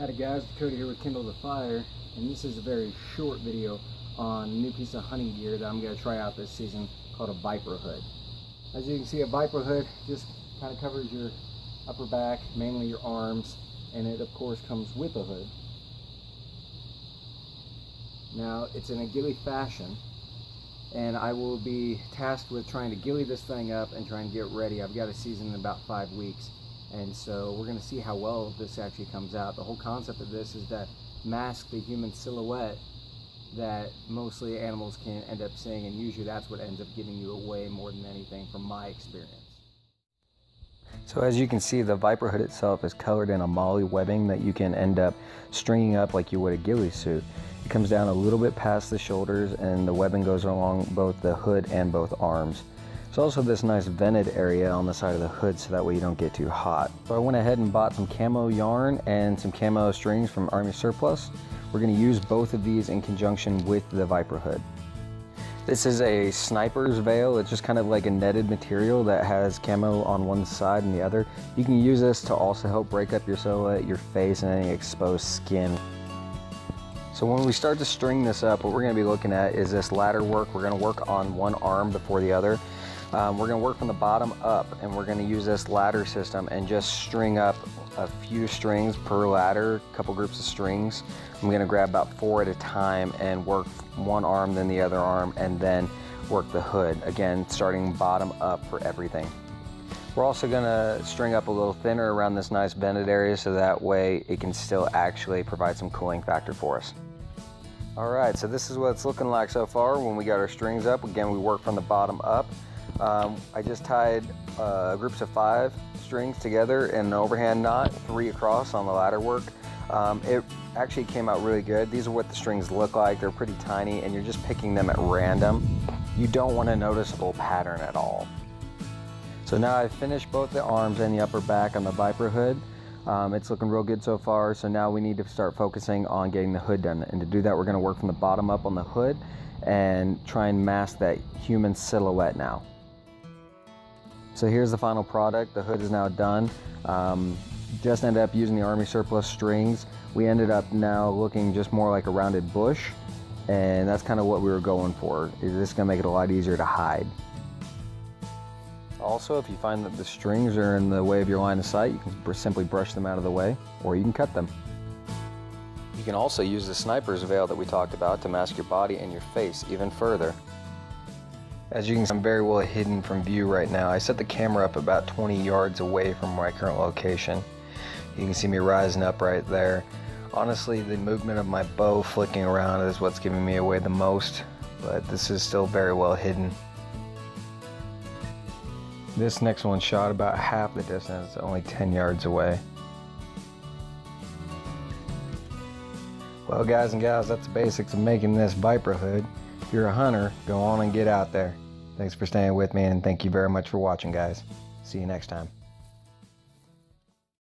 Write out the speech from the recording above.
Howdy guys, Cody here with Kindle the Fire, and this is a very short video on a new piece of hunting gear that I'm going to try out this season called a Viper hood. As you can see, a Viper hood just kind of covers your upper back, mainly your arms, and it of course comes with a hood. Now it's in a ghilli fashion, and I will be tasked with trying to ghilli this thing up and trying to get ready. I've got a season in about 5 weeks. And so we're going to see how well this actually comes out. The whole concept of this is to mask the human silhouette that mostly animals can end up seeing, and usually that's what ends up giving you away more than anything from my experience. So as you can see, the Viper hood itself is colored in a moly webbing that you can end up stringing up like you would a ghillie suit. It comes down a little bit past the shoulders, and the webbing goes along both the hood and both arms. There's also this nice vented area on the side of the hood so that way you don't get too hot. So I went ahead and bought some camo yarn and some camo strings from Army Surplus. We're going to use both of these in conjunction with the Viper hood. This is a sniper's veil. It's just kind of like a netted material that has camo on one side and the other. You can use this to also help break up your silhouette, your face, and any exposed skin. So when we start to string this up, what we're going to be looking at is this ladder work. We're going to work on one arm before the other. We're going to work from the bottom up, and we're going to use this ladder system and just string up a few strings per ladder, a couple groups of strings. I'm going to grab about 4 at a time and work one arm, then the other arm, and then work the hood. Again, starting bottom up for everything. We're also going to string up a little thinner around this nice vented area so that way it can still actually provide some cooling factor for us. Alright, so this is what it's looking like so far when we got our strings up. Again, we work from the bottom up. I just tied groups of 5 strings together in an overhand knot, 3 across on the ladder work. It actually came out really good. These are what the strings look like. They're pretty tiny, and you're just picking them at random. You don't want a noticeable pattern at all. So now I've finished both the arms and the upper back on the Viper hood. It's looking real good so far, so now we need to start focusing on getting the hood done. And to do that, we're going to work from the bottom up on the hood and try and mask that human silhouette now. So here's the final product. The hood is now done. Just ended up using the Army Surplus strings. We ended up now looking just more like a rounded bush, and that's kind of what we were going for. This is going to make it a lot easier to hide. Also, if you find that the strings are in the way of your line of sight, you can simply brush them out of the way, or you can cut them. You can also use the sniper's veil that we talked about to mask your body and your face even further. As you can see, I'm very well hidden from view right now. I set the camera up about 20 yards away from my current location. You can see me rising up right there. Honestly, the movement of my bow flicking around is what's giving me away the most, but this is still very well hidden. This next one shot about half the distance, only 10 yards away. Well guys and gals, that's the basics of making this Viper hood. If you're a hunter, go on and get out there. Thanks for staying with me, and thank you very much for watching, guys. See you next time.